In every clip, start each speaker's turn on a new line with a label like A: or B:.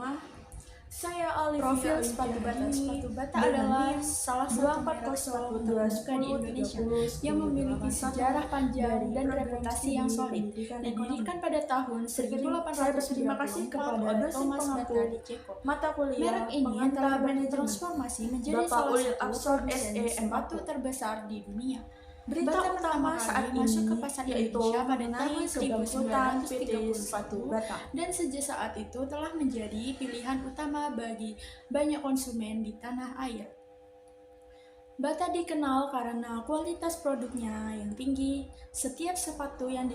A: semua, saya Olivia.
B: Profil sepatu bata. Sepatu bata adalah salah satu merek sepatu terbuka di Indonesia yang memiliki sejarah panjang dan reputasi yang solid. Didirikan pada tahun 1894 kepada Thomas Bata di Ceko.
A: Mata kuliah
B: Merek ini telah bertransformasi menjadi
A: Bapak
B: salah
A: Ulil
B: satu
A: Absor
B: produsen
A: SE
B: sepatu terbesar di dunia.
A: Berita
B: Bata
A: utama
B: pertama
A: saat
B: kali masuk ke
A: ini
B: pasar
A: yaitu
B: Indonesia pada
A: mengenai
B: tahun
A: kebangkrutan PT
B: 1931
A: Sepatu Bata.
B: dan sejak saat itu telah menjadi pilihan utama bagi banyak konsumen di tanah air. Bata dikenal karena kualitas produknya yang tinggi. Setiap sepatu yang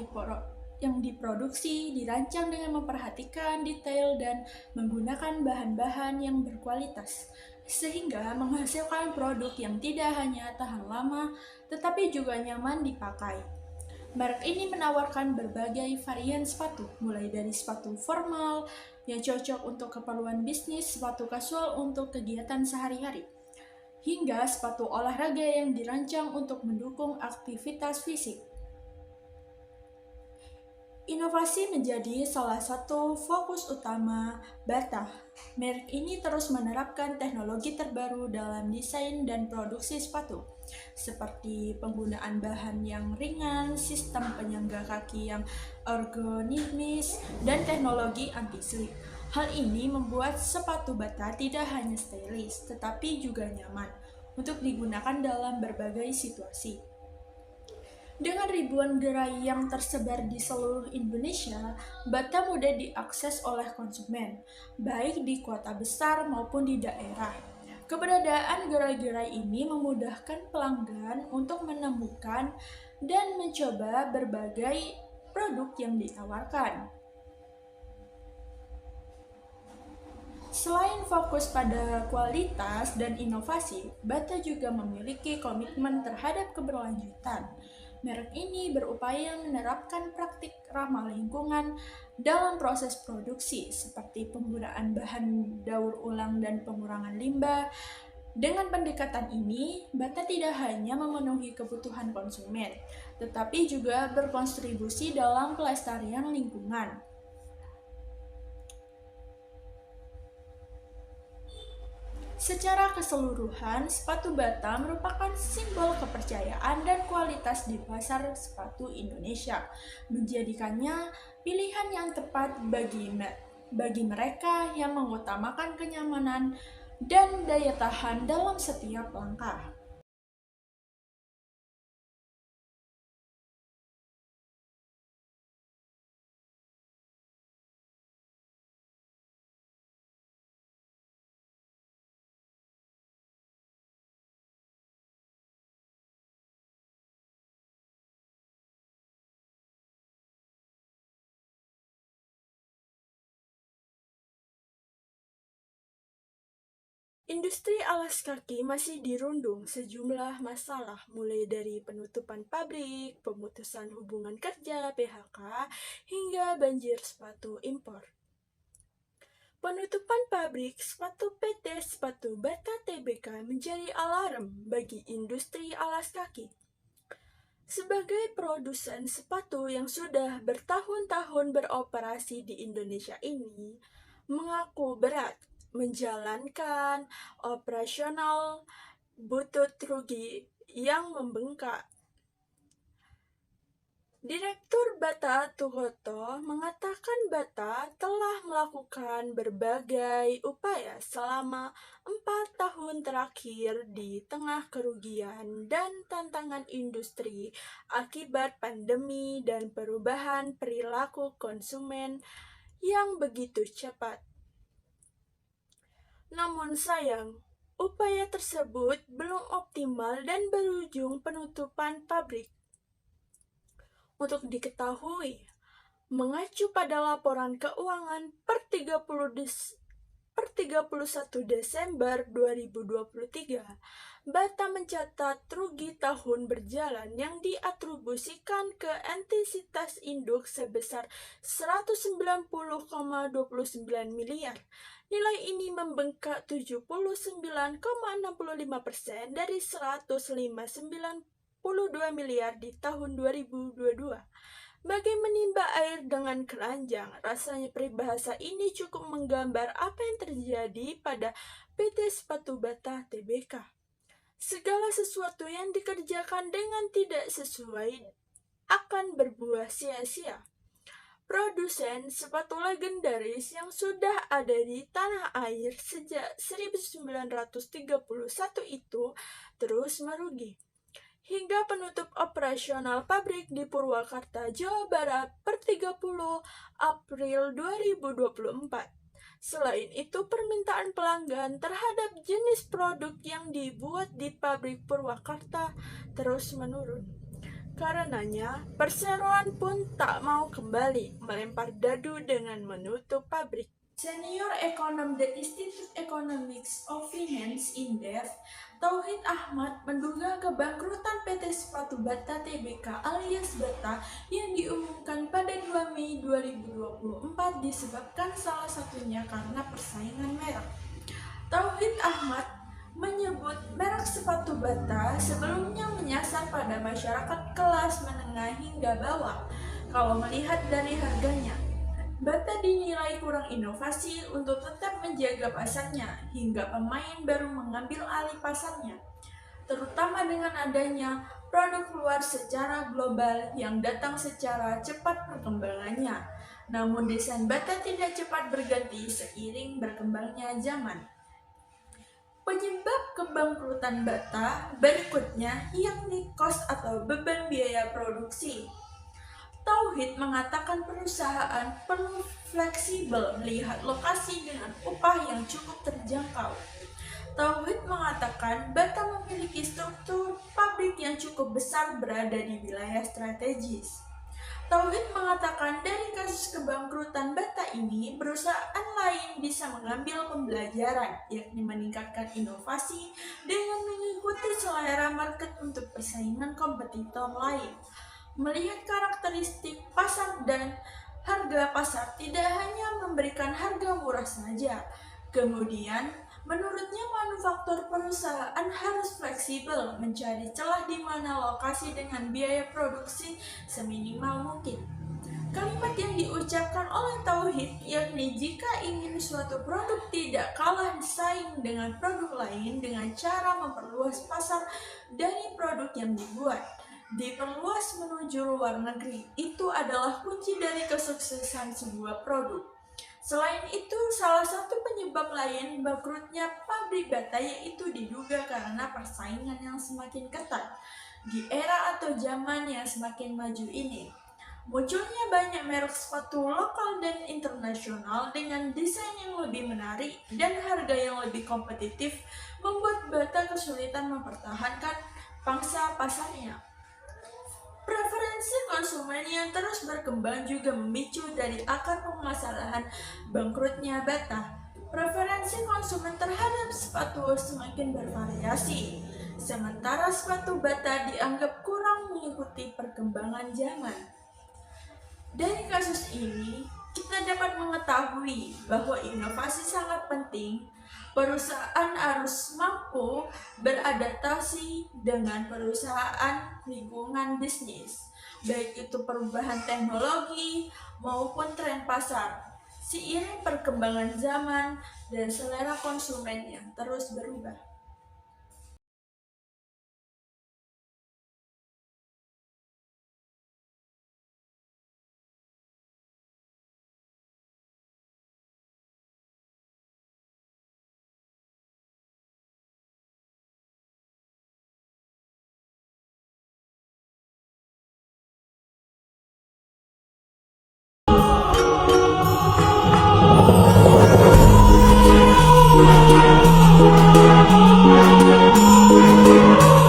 B: diproduksi dirancang dengan memperhatikan detail dan menggunakan bahan-bahan yang berkualitas, sehingga menghasilkan produk yang tidak hanya tahan lama, tetapi juga nyaman dipakai. Merek ini menawarkan berbagai varian sepatu, mulai dari sepatu formal yang cocok untuk keperluan bisnis, sepatu kasual untuk kegiatan sehari-hari, hingga sepatu olahraga yang dirancang untuk mendukung aktivitas fisik. Inovasi menjadi salah satu fokus utama Bata. Merek ini terus menerapkan teknologi terbaru dalam desain dan produksi sepatu, seperti penggunaan bahan yang ringan, sistem penyangga kaki yang ergonomis, dan teknologi anti-slip. Hal ini membuat sepatu Bata tidak hanya stylish, tetapi juga nyaman untuk digunakan dalam berbagai situasi. Dengan ribuan gerai yang tersebar di seluruh Indonesia, Bata mudah diakses oleh konsumen, baik di kota besar maupun di daerah. Keberadaan gerai-gerai ini memudahkan pelanggan untuk menemukan dan mencoba berbagai produk yang ditawarkan. Selain fokus pada kualitas dan inovasi, Bata juga memiliki komitmen terhadap keberlanjutan. Merek ini berupaya menerapkan praktik ramah lingkungan dalam proses produksi, seperti penggunaan bahan daur ulang dan pengurangan limbah. Dengan pendekatan ini, Bata tidak hanya memenuhi kebutuhan konsumen, tetapi juga berkontribusi dalam pelestarian lingkungan. Secara keseluruhan, sepatu Bata merupakan simbol kepercayaan dan kualitas di pasar sepatu Indonesia, menjadikannya pilihan yang tepat bagi mereka yang mengutamakan kenyamanan dan daya tahan dalam setiap langkah. Industri alas kaki masih dirundung sejumlah masalah, mulai dari penutupan pabrik, pemutusan hubungan kerja (PHK), hingga banjir sepatu impor. Penutupan pabrik sepatu PT Sepatu Bata Tbk menjadi alarm bagi industri alas kaki. Sebagai produsen sepatu yang sudah bertahun-tahun beroperasi di Indonesia ini, mengaku berat menjalankan operasional butut rugi yang membengkak. Direktur Bata Tuhoto mengatakan Bata telah melakukan berbagai upaya selama 4 tahun terakhir di tengah kerugian dan tantangan industri akibat pandemi dan perubahan perilaku konsumen yang begitu cepat. Namun sayang, upaya tersebut belum optimal dan berujung penutupan pabrik. Untuk diketahui, mengacu pada laporan keuangan per 31 Desember 2023, Bata mencatat rugi tahun berjalan yang diatribusikan ke entitas induk sebesar 190,29 miliar. Nilai ini membengkak 79,65% dari 105,92 miliar di tahun 2022. Bagai menimba air dengan keranjang, rasanya peribahasa ini cukup menggambar apa yang terjadi pada PT Sepatu Bata Tbk. Segala sesuatu yang dikerjakan dengan tidak sesuai akan berbuah sia-sia. Produsen sepatu legendaris yang sudah ada di tanah air sejak 1931 itu terus merugi. Hingga penutup operasional pabrik di Purwakarta, Jawa Barat per 30 April 2024. Selain itu, permintaan pelanggan terhadap jenis produk yang dibuat di pabrik Purwakarta terus menurun. Karenanya, perseroan pun tak mau kembali melempar dadu dengan menutup pabrik. Senior ekonom The Institute Economics of Finance Indef, Tauhid Ahmad menduga kebangkrutan PT Sepatu Bata Tbk alias Bata yang diumumkan pada 2 Mei 2024 disebabkan salah satunya karena persaingan merek. Tauhid Ahmad menyebut merek sepatu Bata sebelumnya menyasar pada masyarakat kelas menengah hingga bawah. Kalau melihat dari harganya, Bata dinilai kurang inovasi untuk tetap menjaga pasarnya hingga pemain baru mengambil alih pasarnya, terutama dengan adanya produk luar secara global yang datang secara cepat perkembangannya. Namun desain Bata tidak cepat berganti seiring berkembangnya zaman. Penyebab kebangkrutan Bata berikutnya yakni cost atau beban biaya produksi. Tauhid mengatakan perusahaan perlu fleksibel melihat lokasi dengan upah yang cukup terjangkau. Tauhid mengatakan Bata memiliki struktur pabrik yang cukup besar berada di wilayah strategis. Tauhid mengatakan dari kasus kebangkrutan Bata ini, perusahaan lain bisa mengambil pembelajaran, yakni meningkatkan inovasi dengan mengikuti selera market untuk persaingan kompetitor lain. Melihat karakteristik pasar dan harga pasar tidak hanya memberikan harga murah saja. Kemudian, menurutnya manufaktur perusahaan harus fleksibel mencari celah di mana lokasi dengan biaya produksi seminimal mungkin. Kalimat yang diucapkan oleh Tauhid yakni jika ingin suatu produk tidak kalah saing dengan produk lain dengan cara memperluas pasar dari produk yang dibuat, diperluas menuju luar negeri, itu adalah kunci dari kesuksesan sebuah produk. Selain itu, salah satu penyebab lain bangkrutnya pabrik Bata yaitu diduga karena persaingan yang semakin ketat di era atau zaman yang semakin maju ini. Munculnya banyak merek sepatu lokal dan internasional dengan desain yang lebih menarik dan harga yang lebih kompetitif membuat Bata kesulitan mempertahankan pangsa pasarnya. Preferensi konsumen yang terus berkembang juga memicu dari akar permasalahan bangkrutnya Bata. Preferensi konsumen terhadap sepatu semakin bervariasi, sementara sepatu Bata dianggap kurang mengikuti perkembangan zaman. Dari kasus ini, kita dapat mengetahui bahwa inovasi sangat penting. Perusahaan harus mampu beradaptasi dengan perusahaan lingkungan bisnis, baik itu perubahan teknologi maupun tren pasar, seiring perkembangan zaman dan selera konsumen yang terus berubah.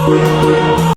C: Thank you.